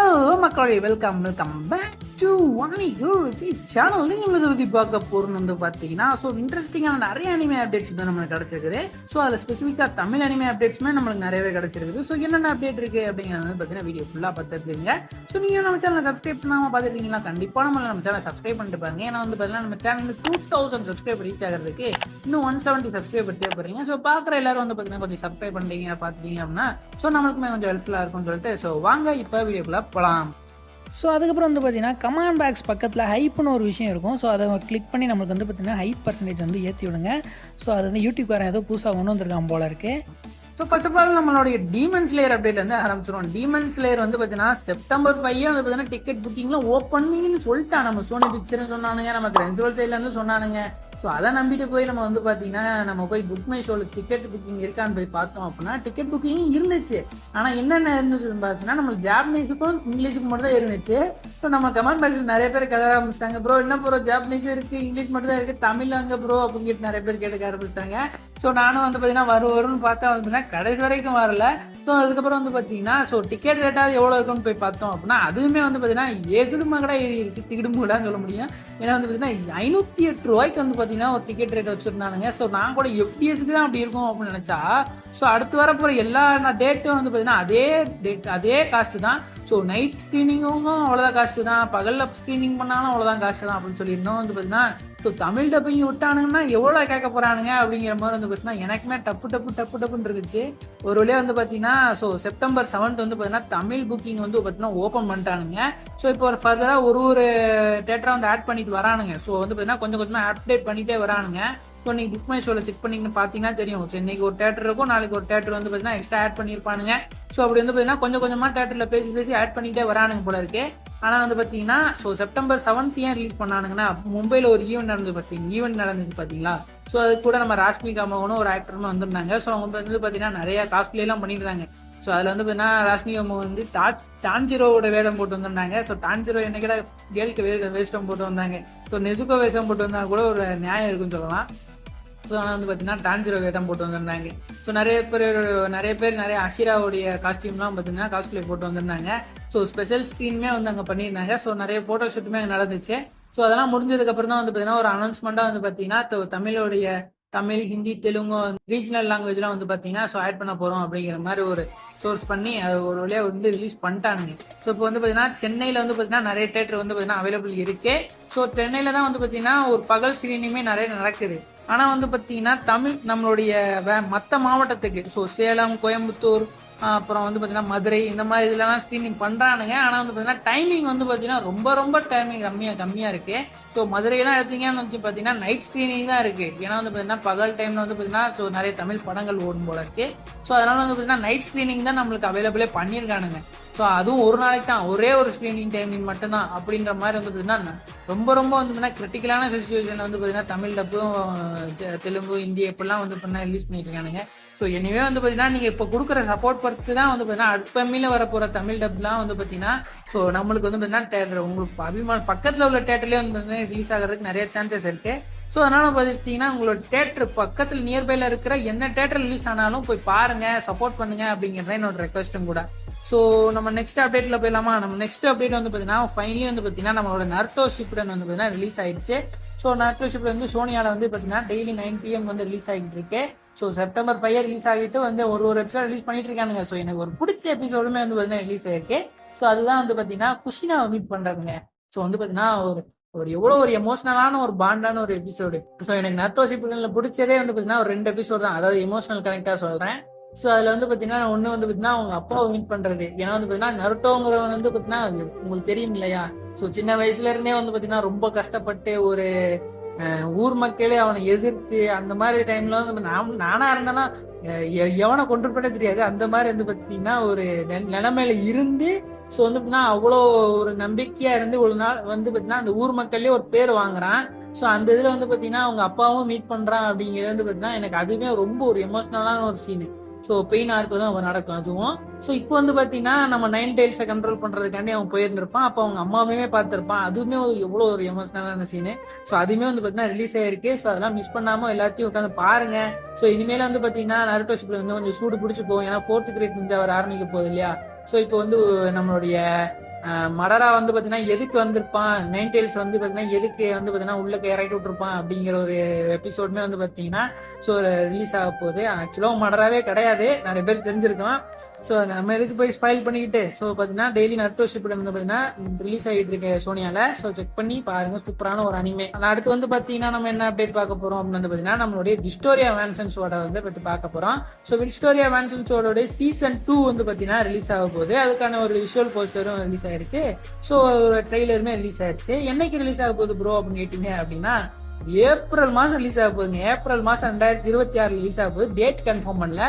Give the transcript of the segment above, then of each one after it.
Hello மக்களே, welcome back to Vani Guruji channel. நீங்கள் இதை பற்றி பார்க்க போகிறோம்னு வந்து பார்த்தீங்கன்னா, ஸோ இன்ட்ரெஸ்டிங்கான நிறைய அனிமே அப்டேட்ஸ் தான் நம்மளுக்கு கிடச்சிருக்குது. ஸோ அதில் ஸ்பெசிஃபிக்காக தமிழ் அனிமே அப்டேட்ஸுமே நம்மளுக்கு நிறையவே கிடச்சிருக்குது. ஸோ என்னென்ன அப்டேட் இருக்குது அப்படிங்கிறது வந்து பார்த்தீங்கன்னா வீடியோ ஃபுல்லாக பார்த்துருக்கீங்க. ஸோ நீங்கள் நம்ம சேனலை சப்ஸ்கிரைப் பண்ணாமல் பார்த்துருக்கீங்களா? கண்டிப்பாக நம்ம சேனலை சப்ஸ்கிரைப் பண்ணிட்டு பாருங்க. ஏன்னா வந்து பார்த்தீங்கன்னா நம்ம சேனல் 2000 சப்ஸ்கிரைப் ரீச் ஆகிறதுக்கு இன்னும் 170 சப்ஸ்கிரைபர் தேவைப்படுறீங்க. ஸோ பார்க்குற எல்லாரும் வந்து பார்த்தீங்கன்னா கொஞ்சம் சப்ஸ்கிரைப் பண்ணுறீங்க பார்த்துட்டீங்க அப்படின்னா ஸோ நம்மளுக்குமே கொஞ்சம் ஹெல்ப்ஃபுல்லாக இருக்கும்னு சொல்லிட்டு ஸோ வாங்க இப்போ வீடியோக்குள்ளே போகலாம். ஸோ அதுக்கப்புறம் வந்து பார்த்தீங்கன்னா கமாண்ட் பேக்ஸ் பக்கத்தில் ஹைப்னு ஒரு விஷயம் இருக்கும். ஸோ அதை கிளிக் பண்ணி நம்மளுக்கு வந்து பார்த்தீங்கன்னா ஹைப் பர்சன்டேஜ் வந்து ஏற்றி விடுங்க. ஸோ அது வந்து யூடியூப்காரன் ஏதோ புதுசாக கொண்டு வந்திருக்கான் போல இருக்குது. ஸோ ஃபர்ஸ்ட் ஆஃப் ஆல் நம்மளுடைய டீமன் ஸ்லேயர் அப்டேட் வந்து ஆரம்பிச்சிடும். டீமன் ஸ்லேயர் வந்து பார்த்தீங்கன்னா செப்டம்பர் 5 வந்து பார்த்தீங்கன்னா டிக்கெட் புக்கிங்லாம் ஓப்பனிங்னு சொல்லிட்டா. நம்ம சோனி பிக்சர்னு சொன்னானுங்க, நம்ம கிரென்சுவல் சைட்லேருந்து சொன்னானுங்க. ஸோ அதை நம்பிட்டு போய் நம்ம வந்து பார்த்தீங்கன்னா நம்ம போய் புக் மை ஷோவில் டிக்கெட் புக்கிங் இருக்கான்னு போய் பார்த்தோம் அப்படின்னா டிக்கெட் புக்கிங் இருந்துச்சு. ஆனால் என்னென்ன இருந்துச்சு பார்த்தீங்கன்னா நம்மளுக்கு ஜாப்பனீஸுக்கும் இங்கிலீஷுக்கும் மட்டும் தான் இருந்துச்சு. ஸோ நம்ம கமெண்ட் பாக்ஸில் நிறைய பேர் கதை ஆரம்பிச்சிட்டாங்க, ப்ரோ என்ன ப்ரோ ஜாப்பனீஸும் இருக்குது இங்கிலீஷ் மட்டும் தான் இருக்குது தமிழ் அங்கே ப்ரோ அப்படின்னு கேட்டு நிறைய பேர் கேட்க ஆரம்பிச்சிட்டாங்க. ஸோ நானும் வந்து பார்த்தீங்கன்னா வரும்னு பார்த்தா வந்து கடைசி வரைக்கும் வரல. ஸோ அதுக்கப்புறம் வந்து பார்த்தீங்கன்னா ஸோ டிக்கெட் ரேட்டாவது எவ்வளோ இருக்குன்னு போய் பார்த்தோம் அப்படின்னா அதுவுமே வந்து பார்த்தீங்கன்னா எகுடுமகடா இருக்குது, திகுடுமுகடான்னு சொல்ல முடியும். ஏன்னா வந்து பார்த்தீங்கன்னா 508 ரூபாய்க்கு வந்து பார்த்தீங்கன்னா ஒரு டிக்கெட் ரேட் வச்சுருந்தானுங்க. ஸோ நான் கூட எஃப்டிஎஸ்க்கு தான் அப்படி இருக்கும் அப்படின்னு நினச்சா ஸோ அடுத்து வரப்போகிற எல்லா டேட்டும் வந்து பார்த்தீங்கன்னா அதே காஸ்ட்டு தான். ஸோ நைட் ஸ்க்ரீனிங்கும் அவ்வளோதான் காஸ்ட்டு தான், பகலில் ஸ்க்ரீனிங் பண்ணாலும் அவ்வளோதான் காஸ்ட்டு தான் அப்படின்னு சொல்லியிருந்தோம். வந்து பார்த்தீங்கன்னா ஸோ தமிழ் டப்பிங் விட்டானுங்கன்னா எவ்வளோ கேட்க போகிறானுங்க அப்படிங்கிற மாதிரி வந்து பார்த்தீங்கன்னா எனக்குமே டப்புன்னு இருந்துச்சு. ஒரு வழியாக வந்து பார்த்தீங்கன்னா ஸோ செப்டம்பர் 7 வந்து பார்த்தீங்கன்னா தமிழ் புக்கிங் வந்து பார்த்தீங்கன்னா ஓப்பன் பண்ணிட்டானுங்க. ஸோ இப்போ ஒரு ஃபர்தராக ஒரு தேட்டராக வந்து ஆட் பண்ணிட்டு வரானுங்க. ஸோ வந்து பார்த்தீங்கன்னா கொஞ்சம் கொஞ்சமாக அப்டேட் பண்ணிகிட்டே வரானுங்க. ஸோ நீங்கள் புக் மை ஷோவில் செக் பண்ணிங்கன்னு பார்த்தீங்கன்னா தெரியும். ஸோ இன்னைக்கு ஒரு தேட்டர் இருக்கும், நாளைக்கு ஒரு தேட்டர் வந்து பார்த்தீங்கன்னா எக்ஸ்ட்ரா ஆட் பண்ணியிருப்பானுங்க. ஸோ அப்படி வந்து பார்த்தீங்கன்னா கொஞ்சம் கொஞ்சமாக தேட்டரில் பேசி ஆட் பண்ணிகிட்டே வரானுங்க போல இருக்கு. ஆனால் வந்து பார்த்தீங்கன்னா ஸோ செப்டம்பர் 7 ஏன் ரிலீஸ் பண்ணானுங்கன்னா மும்பையில் ஒரு ஈவெண்ட் நடந்துச்சு பார்த்தீங்களா. ஸோ அது கூட நம்ம ராஷ்மிகா மோகனும் ஒரு ஆக்டருமே வந்திருந்தாங்க. ஸோ அவங்க வந்து பார்த்தீங்கன்னா நிறைய காஸ்ட்லியெல்லாம் பண்ணியிருந்தாங்க. ஸோ அதில் வந்து பார்த்தீங்கன்னா ராஷ்மிகா மோகன் வந்து டான்ஜிரோட வேடம் போட்டு வந்திருந்தாங்க. ஸோ டான்ஜிரோ என்னைக்கிட்ட கேர்ளுக்கு வேஷம் போட்டு வந்தாங்க. ஸோ நெசுக்கோ வேஷம் போட்டு வந்தால் கூட ஒரு நியாயம் இருக்குன்னு சொல்லலாம். ஸோ ஆனால் வந்து பார்த்தீங்கன்னா டான்ஜிரோ வேடம் போட்டு வந்திருந்தாங்க. ஸோ நிறைய பேர் நிறைய அஷிராவுடைய காஸ்டியூம்லாம் பார்த்தீங்கன்னா காஸ்ட்லி போட்டு வந்திருந்தாங்க. ஸோ ஸ்பெஷல் ஸ்க்ரீனுமே வந்து அங்கே பண்ணியிருந்தாங்க. ஸோ நிறைய ஃபோட்டோ ஷூட்டுமே அங்கே நடந்துச்சு. ஸோ அதெல்லாம் முடிஞ்சதுக்கப்புறம் தான் வந்து பார்த்தீங்கன்னா ஒரு அனௌன்ஸ்மெண்ட்டாக வந்து பார்த்தீங்கன்னா தமிழ் ஹிந்தி தெலுங்கு ரீஜனல் லாங்குவேஜ்லாம் வந்து பார்த்தீங்கன்னா ஸோ ஆட் பண்ண போகிறோம் அப்படிங்கிற மாதிரி ஒரு சோர்ஸ் பண்ணி அது ஒரு வழியாக வந்து ரிலீஸ் பண்ணிட்டானுங்க. ஸோ இப்போ வந்து பார்த்தீங்கன்னா சென்னையில் வந்து பார்த்தீங்கன்னா நிறைய தேட்டர் வந்து பார்த்தீங்கன்னா அவைலபிள் இருக்கு. ஸோ சென்னையில் தான் வந்து பார்த்தீங்கன்னா ஒரு பகல் ஸ்க்ரீனிங்குமே நிறைய நடக்குது. ஆனால் வந்து பார்த்தீங்கன்னா தமிழ் நம்மளுடைய மற்ற மாவட்டத்துக்கு ஸோ சேலம், கோயம்புத்தூர், அப்புறம் வந்து பார்த்தீங்கன்னா மதுரை இந்த மாதிரி இதெல்லாம் ஸ்க்ரீனிங் பண்ணுறானுங்க. ஆனால் வந்து பார்த்தீங்கன்னா டைமிங் வந்து பார்த்தீங்கன்னா ரொம்ப டைமிங் கம்மியாக இருக்குது. ஸோ மதுரையெல்லாம் எடுத்தீங்கன்னு வச்சு பார்த்தீங்கன்னா நைட் ஸ்க்ரீனிங் தான் இருக்குது. ஏன்னா வந்து பார்த்தீங்கன்னா பகல் டைமில் வந்து பார்த்தீங்கன்னா ஸோ நிறைய தமிழ் படங்கள் ஓடும் போல இருக்குது. ஸோ அதனால் வந்து பார்த்தீங்கன்னா நைட் ஸ்க்ரீனிங் தான் நம்மளுக்கு அவைலபிளே பண்ணியிருக்கானுங்க. ஸோ அதுவும் ஒரு நாளைக்கு தான் ஒரே ஒரு ஸ்க்ரீனிங் டைமிங் மட்டும்தான் அப்படின்ற மாதிரி வந்து பார்த்தீங்கன்னா ரொம்ப வந்து பார்த்தீங்கன்னா கிரிட்டிக்கலான சுச்சுவேஷனில் வந்து பார்த்தீங்கன்னா தமிழ் டப்பும் தெலுங்கு ஹிந்தி எப்படிலாம் வந்து பார்த்தீங்கன்னா ரிலீஸ் பண்ணிட்டு இருக்கானுங்க. ஸோ எனிவே வந்து பார்த்தீங்கன்னா நீங்கள் இப்போ கொடுக்குற சப்போர்ட் பொறுத்து தான் வந்து பார்த்தீங்கன்னா அடுப்பமையில் வர போகிற தமிழ் டப்லாம் வந்து பார்த்தீங்கன்னா ஸோ நம்மளுக்கு வந்து பார்த்தீங்கன்னா தேட்டர் உங்களுக்கு பக்கத்தில் உள்ள தேட்டர்லேயே வந்து பார்த்தீங்கன்னா ரிலீஸ் ஆகிறதுக்கு நிறைய சான்சஸ் இருக்குது. ஸோ அதனால் பார்த்தீங்கன்னா உங்களோட தேட்டர் பக்கத்தில் நியர்பையில் இருக்கிற என்ன தேட்டர் ரிலீஸ் ஆனாலும் போய் பாருங்கள், சப்போர்ட் பண்ணுங்கள் அப்படிங்கிறத என்னோட ரெக்வஸ்ட்டும் கூட. ஸோ நம்ம நெக்ஸ்ட் அப்டேட்டில் போயிடலாமா? நம்ம நெக்ஸ்ட் அப்டேட் வந்து பார்த்தீங்கன்னா ஃபைனலி வந்து பார்த்தீங்கன்னா நம்மளோட நருட்டோ ஷிப்புடன் வந்து பார்த்தீங்கன்னா ரிலீஸ் ஆயிடுச்சு. ஸோ நருட்டோ ஷிப்புடன் வந்து சோனியாவில் வந்து பார்த்தீங்கன்னா டெய்லி 9 PM வந்து ரிலீஸ் ஆகிட்டு இருக்கு. ஸோ செப்டம்பர் 5 ரிலீஸ் ஆகிட்டு வந்து ஒரு எபிசோட் ரிலீஸ் பண்ணிட்டு இருக்கானுங்க. ஸோ எனக்கு ஒரு பிடிச்ச எபிசோடுமே வந்து பார்த்தீங்கன்னா ரிலீஸ் ஆயிருக்கு. ஸோ அதுதான் வந்து பார்த்தீங்கன்னா குஷினாவை மீட் பண்ணுறாங்க. ஸோ வந்து பார்த்தீங்கன்னா ஒரு எவ்வளோ ஒரு எமோஷனலான ஒரு பாண்டான ஒரு எபிசோடு. ஸோ எனக்கு நருட்டோ ஷிப்புடனில் பிடிச்சதே வந்து பார்த்தீங்கன்னா ஒரு 2 எபிசோடு தான், அதாவது எமோஷனல் கனெக்டாக சொல்கிறேன். ஸோ அதில் வந்து பார்த்தீங்கன்னா ஒன்று வந்து பார்த்தீங்கன்னா அவங்க அப்பாவை மீட் பண்ணுறது. ஏன்னா வந்து பார்த்தீங்கன்னா நருட்டோங்கிறவன் வந்து பார்த்தீங்கன்னா உங்களுக்கு தெரியும் இல்லையா. ஸோ சின்ன வயசுலேருந்தே வந்து பார்த்தீங்கன்னா ரொம்ப கஷ்டப்பட்டு ஒரு ஊர் மக்களே அவனை எதிர்த்து அந்த மாதிரி டைம்ல வந்து நானா இருந்தேன்னா எவனை கொண்டு போட்டே தெரியாது அந்த மாதிரி வந்து பார்த்தீங்கன்னா ஒரு நிலைமையில இருந்து ஸோ வந்து பார்த்தீங்கன்னா அவ்வளோ ஒரு நம்பிக்கையா இருந்து ஒரு நாள் வந்து பார்த்தீங்கன்னா அந்த ஊர் மக்கள்லேயே ஒரு பேர் வாங்குறான். ஸோ அந்த இதில் வந்து பார்த்தீங்கன்னா அவங்க அப்பாவும் மீட் பண்ணுறான் அப்படிங்கிறது வந்து பார்த்தீங்கன்னா எனக்கு அதுவுமே ரொம்ப ஒரு எமோஷனலான ஒரு சீனு. ஸோ பெயின் ஆர்க்கு தான் அவன் நடக்கும் அதுவும். ஸோ இப்போ வந்து பார்த்தீங்கன்னா நம்ம 9 டைல்ஸை கண்ட்ரோல் பண்ணுறதுக்காண்டி அவன் போயிருந்திருப்பான். அப்போ அவங்க அம்மாவே பார்த்துருப்பான். அதுவுமே எவ்வளோ ஒரு எமோஷனலான சீனு. ஸோ அதுவுமே வந்து பார்த்தீங்கன்னா ரிலீஸ் ஆயிருக்கு. ஸோ அதெல்லாம் மிஸ் பண்ணாமல் எல்லாத்தையும் உட்காந்து பாருங்க. ஸோ இனிமேல் வந்து பார்த்தீங்கன்னா நருட்டோ ஷிப்பில் வந்து கொஞ்சம் சூடு பிடிச்சி போகும். ஏன்னா 4th கிரேட் நிஞ்சா வர ஆரம்பிக்க போகுது இல்லையா. ஸோ இப்போ வந்து நம்மளுடைய மடரா வந்து பார்த்தீங்கன்னா எதுக்கு வந்திருப்பான், நைன் டெயில்ஸ் வந்து பார்த்தீங்கன்னா எதுக்கு வந்து பார்த்தீங்கன்னா உள்ள இறக்கி விட்டுருப்பான் அப்படிங்கிற ஒரு எபிசோடுமே வந்து பார்த்தீங்கன்னா ஸோ ரிலீஸ் ஆக போகுது. ஆக்சுவலாக மடராவே கிடையாது, நிறைய பேர் தெரிஞ்சிருக்கோம். ஸோ நம்ம எதுக்கு போய் ஸ்பாயில் பண்ணிக்கிட்டு, ஸோ பார்த்தீங்கன்னா டெய்லி நருட்டோ ஷிப்புடன் வந்து பார்த்தீங்கன்னா ரிலீஸ் ஆகிட்டு இருக்கு சோனியால. ஸோ செக் பண்ணி பாருங்க, சூப்பரான ஒரு அனிமே. அடுத்து வந்து பார்த்தீங்கன்னா நம்ம என்ன அப்டேட் பார்க்க போறோம் அப்படின்னு வந்து பார்த்தீங்கன்னா நம்மளுடைய விக்டோரியா வேன்சன் ஷோட வந்து பற்றி பார்க்க போறோம். ஸோ விக்டோரியா வேன்சன் ஷோட சீசன் 2 வந்து பார்த்தீங்கன்னா ரிலீஸ் ஆக போகுது. அதுக்கான ஒரு விஷுவல் போஸ்டரும் ரிலீஸ் ஆயிருச்சு. ஸோ ஒரு ட்ரெய்லருமே ரிலீஸ் ஆயிருச்சு. என்னைக்கு ரிலீஸ் ஆக போகுது ப்ரோ அப்படின்னு கேட்டீங்க அப்படின்னா ஏப்ரல் மாதம் ரிலீஸ் ஆக போகுதுங்க. ஏப்ரல் மாதம் 2026 ரிலீஸ் ஆக போகுது. டேட் கன்ஃபார்ம் பண்ணல.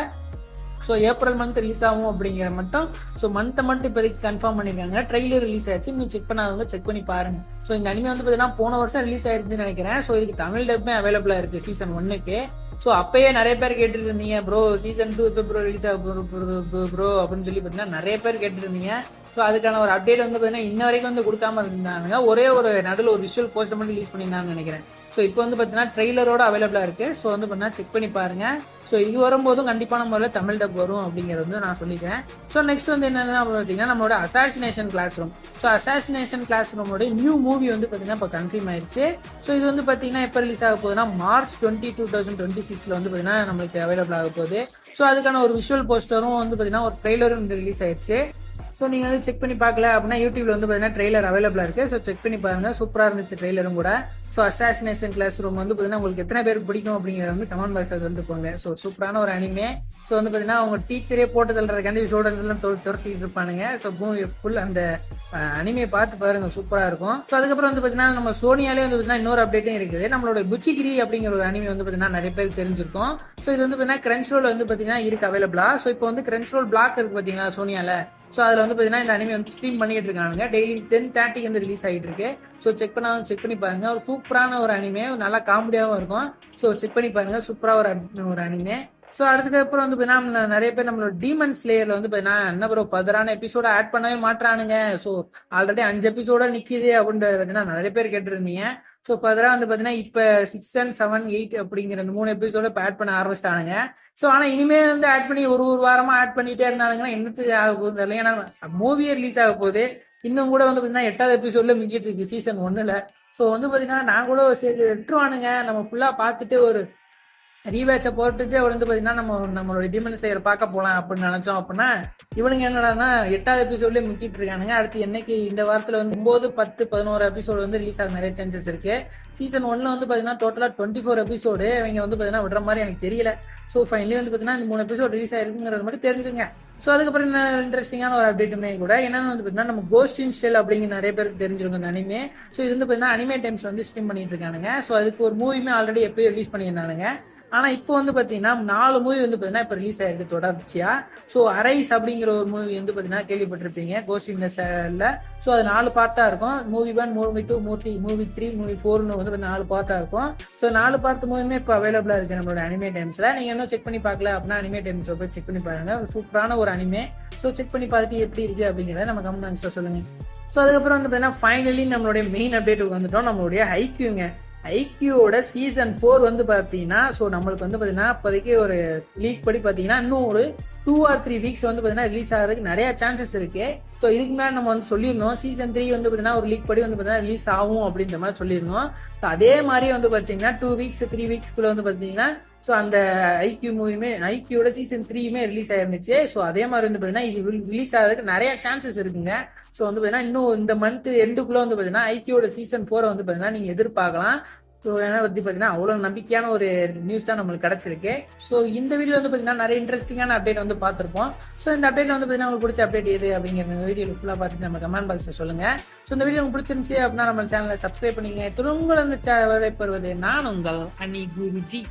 ஸோ ஏப்ரல் மந்த் ரிலீஸ் ஆகும் அப்படிங்கிற மட்டும் ஸோ மந்த்தை மட்டும் இப்போதைக்கு கன்ஃபார்ம் பண்ணியிருக்காங்க. ட்ரெய்லர் ரிலீஸ் ஆயிடுச்சு. இன்னும் செக் பண்ணாதவங்க செக் பண்ணி பாருங்க. ஸோ இந்த அனிமே வந்து பார்த்தீங்கன்னா போன வருஷம் ரிலீஸ் ஆயிருக்குன்னு நினைக்கிறேன். ஸோ இதுக்கு தமிழ் டப்புமே அவைலபிளாக இருக்கு சீசன் 1க்கு. ஸோ அப்பயே நிறைய பேர் கேட்டுட்டு இருந்தீங்க ப்ரோ சீசன் 2 எப்போ ப்ரோ ரிலீஸ் ஆக ப்ரோ அப்படின்னு சொல்லி பார்த்தீங்கன்னா நிறைய பேர் கேட்டுட்டு இருந்தீங்க. ஸோ அதுக்கான ஒரு அப்டேட் வந்து பார்த்தீங்கன்னா இன்ன வரைக்கும் வந்து கொடுக்காம இருந்தாங்க. ஒரே ஒரு நடுவில் ஒரு விஷுவல் போஸ்டர் மட்டும் ரிலீஸ் பண்ணியிருந்தாங்கன்னு நினைக்கிறேன். ஸோ இப்போ வந்து பார்த்தீங்கன்னா ட்ரெய்லரோட அவைலபிளாக இருக்கு. ஸோ வந்து பார்த்தீங்கன்னா செக் பண்ணி பாருங்க. ஸோ இது வரும்போதும் கண்டிப்பான முறையில் தமிழ் டப் வரும் அப்படிங்கிறது வந்து நான் சொல்லிக்கிறேன். ஸோ நெக்ஸ்ட் வந்து என்னென்ன பார்த்தீங்கன்னா நம்மளோட assassination classroom. So assassination class ரூமோட நியூ மூவி வந்து பார்த்தீங்கன்னா இப்போ கன்ஃபார்ம் ஆயிடுச்சு. ஸோ இது வந்து பார்த்தீங்கன்னா எப்போ ரிலீஸ் ஆக போகுதுன்னா March 20, 2026 வந்து பார்த்தீங்கன்னா நம்மளுக்கு அவைலபிள் ஆக போகுது. ஸோ அதுக்கான ஒரு விஷுவல் போஸ்டரும் வந்து பார்த்தீங்கன்னா ஒரு ட்ரெய்லரும் ரிலீஸ் ஆயிடுச்சு. ஸோ நீங்கள் வந்து செக் பண்ணி பார்க்கல அப்படின்னா யூடியூப்ல வந்து பார்த்தீங்கன்னா ட்ரெய்லர் அவைலபிளாக இருக்குது. ஸோ செக் பண்ணி பாருங்க, சூப்பராக இருந்துச்சு ட்ரெய்லரும் கூட. ஸோ அசாசினேஷன் கிளாஸ் ரூம் வந்து பார்த்தீங்கன்னா உங்களுக்கு எத்தனை பேருக்கு பிடிக்கும் அப்படிங்கிறத வந்து கமெண்ட் பாக்ஸில் வந்து போங்க. ஸோ சூப்பரான ஒரு அனிமே. ஸோ வந்து பார்த்தீங்கன்னா அவங்க டீச்சரே போட்டு தள்ளுறதுக்காண்டி ஸ்டூடெண்ட்லாம் துரத்திட்டு இருப்பானுங்க. ஸோ ஃபுல் அந்த அனிமையை பார்த்து பாருங்க, சூப்பராக இருக்கும். ஸோ அதுக்கப்புறம் வந்து பார்த்தீங்கன்னா நம்ம சோனியாலே வந்து பார்த்தீங்கன்னா இன்னொரு அப்டேட்டும் இருக்குது. நம்மளோட புச்சிகிரி அப்படிங்கிற ஒரு அனிமே வந்து பார்த்தீங்கன்னா நிறைய பேருக்கு தெரிஞ்சிருக்கும். ஸோ இது வந்து பார்த்தீங்கன்னா கிரன்ச்ரோல் வந்து பார்த்தீங்கன்னா இருக்கு அவைலபிளா. ஸோ இப்போ வந்து கிரன்ச்ரோல் பிளாக் இருக்கு பார்த்தீங்கன்னா சோனியால. ஸோ அதில் வந்து பார்த்தீங்கன்னா இந்த அனிமே வந்து ஸ்ட்ரீம் பண்ணிட்டு இருக்காங்க. டெய்லி 10:30 வந்து ரிலீஸ் ஆகிட்டு இருக்கு. ஸோ செக் பண்ணி பாருங்க. ஒரு சூப்பரான ஒரு அனிமே, நல்லா காமெடியாகவும் இருக்கும். ஸோ செக் பண்ணி பாருங்க, சூப்பராக ஒரு அனிமே. ஸோ அதுக்கப்புறம் வந்து பார்த்தீங்கன்னா நிறைய பேர் நம்மளோட டீமன் ஸ்லேயர்ல வந்து பார்த்தீங்கன்னா என்ன ப்ரோ ஃபர்தரான எபிசோட ஆட் பண்ணவே மாட்டானுங்க, ஸோ ஆல்ரெடி 5 எபிசோட நிற்கிது அப்படின்றது பார்த்தீங்கன்னா நிறைய பேர் கேட்டுருந்தீங்க. ஸோ ஃபர்தராக வந்து பார்த்தீங்கன்னா இப்போ 6 and 7, 8 அப்படிங்கிற அந்த 3 எபிசோட இப்போ ஆட் பண்ண ஆரம்பிச்சிட்டானுங்க. ஸோ ஆனால் இனிமேல் வந்து ஆட் பண்ணி ஒரு வாரமாக ஆட் பண்ணிட்டே இருந்தாங்கன்னா என்னத்துக்கு ஆக போகுது தெரியல. ஏன்னா மூவியே ரிலீஸ் ஆக போகுது. இன்னும் கூட வந்து பார்த்தீங்கன்னா 8வது எபிசோட்ல மிஞ்சிட்டு இருக்கு சீசன் 1ல. ஸோ வந்து பார்த்தீங்கன்னா நான் கூட சரி விட்டுருவானுங்க, நம்ம ஃபுல்லாக பார்த்துட்டு ஒரு ரீவேட்சை போட்டுட்டு வந்து பார்த்தீங்கன்னா நம்மளோட டீமன் ஸ்லேயர் பார்க்க போகலாம் அப்படின்னு நினைச்சோம். அப்படின்னா இவனுங்க என்னடான்னா 8வது எபிசோட்லேயே முக்கிட்டு இருக்கானுங்க. அடுத்து என்னைக்கு இந்த வாரத்தில் வந்து 9, 10, 11 எபிசோடு வந்து ரிலீஸ் ஆக நிறைய சான்சஸ் இருக்கு. சீசன் 1ல வந்து பார்த்தீங்கன்னா டோட்டலாக 24 எபிசோடு இவங்க வந்து பார்த்தீங்கன்னா விடுற மாதிரி எனக்கு தெரியல. ஸோ ஃபைனலி வந்து பார்த்தீங்கன்னா இந்த 3 எபிசோட் ரிலீஸ் ஆயிருக்குங்கிறது மட்டும் தெரிஞ்சுங்க. ஸோ அதுக்கப்புறம் என்ன இன்ட்ரெஸ்டிங்கான ஒரு அப்டேட்டுமே கூட என்னன்னு வந்து பார்த்தீங்கன்னா நம்ம கோஸ்ட் இன் ஷெல் அப்படிங்கிற நிறைய பேருக்கு தெரிஞ்சிருக்கும் அந்த அனிமே. ஸோ இது வந்து பார்த்தீங்கன்னா அனிமே டைம்ஸ் வந்து ஸ்ட்ரீம் பண்ணிட்டு இருக்கானுங்க. ஸோ அதுக்கு ஒரு மூவியுமே ஆல்ரெடி எப்போயும் ரிலீஸ் பண்ணியிருந்தானுங்க. ஆனால் இப்போ வந்து பார்த்தீங்கன்னா 4 மூவி வந்து பார்த்தீங்கன்னா இப்போ ரிலீஸ் ஆயிருக்கு தொடர்ச்சியா. ஸோ அரைஸ் அப்படிங்கிற ஒரு மூவி வந்து பார்த்தீங்கன்னா கேள்விப்பட்டிருப்பீங்க கோஸ்ட் இன் ஷெல்ல. ஸோ அது 4 பார்ட்டாக இருக்கும். மூவி 1, மூவி 2, மூவி 3, மூவி 4ன்னு வந்து 4 பார்ட்டாக இருக்கும். ஸோ 4 பார்ட் மூவியுமே இப்போ அவைலபிளாக இருக்குது நம்மளோட அனிமே டைம்ஸில். நீங்கள் இன்னும் செக் பண்ணி பார்க்கல அப்படின்னா அனிமே டைம்ஸில் போய் செக் பண்ணி பாருங்க, சூப்பரான ஒரு அனிமே. ஸோ செக் பண்ணி பார்த்துட்டு எப்படி இருக்குது அப்படிங்கிறத நம்ம கமெண்ட்ஸில் சொல்லுங்கள். ஸோ அதுக்கப்புறம் வந்து பார்த்தீங்கன்னா ஃபைனலி நம்மளுடைய மெயின் அப்டேட்டுக்கு வந்துட்டோம். நம்மளுடைய ஐக்யூங்க ஐக்யூவோட சீசன் 4 வந்து பார்த்தீங்கன்னா ஸோ நம்மளுக்கு வந்து பார்த்தீங்கன்னா இப்போதைக்கு ஒரு லீக் படி பார்த்தீங்கன்னா இன்னும் ஒரு 2 or 3 வீக்ஸ் வந்து பார்த்தீங்கன்னா ரிலீஸ் ஆகிறதுக்கு நிறைய சான்சஸ் இருக்கு. ஸோ இதுக்கு மேலே நம்ம வந்து சொல்லியிருந்தோம் சீசன் 3 வந்து பார்த்தீங்கன்னா ஒரு லீக் படி வந்து பார்த்தீங்கன்னா ரிலீஸ் ஆகும் அப்படின்ற மாதிரி சொல்லியிருந்தோம். ஸோ அதே மாதிரி வந்து பார்த்தீங்கன்னா 2 வீக்ஸ் 3 வீக்ஸ்க்குள்ள வந்து பார்த்தீங்கன்னா ஸோ அந்த ஐக்யூவோட சீசன் 3யுமே ரிலீஸ் ஆயிருந்துச்சு. ஸோ அதே மாதிரி வந்து பார்த்தீங்கன்னா இது ரிலீஸ் ஆகிறதுக்கு நிறைய சான்சஸ் இருக்குங்க. ஸோ வந்து பார்த்தீங்கன்னா இன்னும் இந்த மந்த் எண்டுக்குள்ள வந்து பார்த்தீங்கன்னா ஐக்யூவோட சீசன் 4 வந்து பார்த்தீங்கன்னா நீங்கள் எதிர்பார்க்கலாம். ஸோ ஏன்னா பற்றி பார்த்தீங்கன்னா அவ்வளோ நம்பிக்கையான ஒரு நியூஸ் தான் நம்மளுக்கு கிடச்சிருக்கு. ஸோ இந்த வீடியோ வந்து பார்த்தீங்கன்னா நிறைய இன்ட்ரெஸ்டிங்கான அப்டேட் வந்து பார்த்துருப்போம். ஸோ இந்த அப்டேட் வந்து பார்த்தீங்கன்னா உங்களுக்கு பிடிச்ச அப்டேட் எது அப்படிங்கிற வீடியோ ஃபுல்லாக பார்த்துட்டு நம்ம கமெண்ட் பாக்ஸில் சொல்லுங்கள். ஸோ இந்த வீடியோ உங்களுக்கு பிடிச்சிருந்துச்சு அப்படின்னா நம்ம சேனலை சப்ஸ்கிரைப் பண்ணிங்க. திரும்ப அந்த சேனலை பெறுவது நான் உங்கள் அனி குருஜி.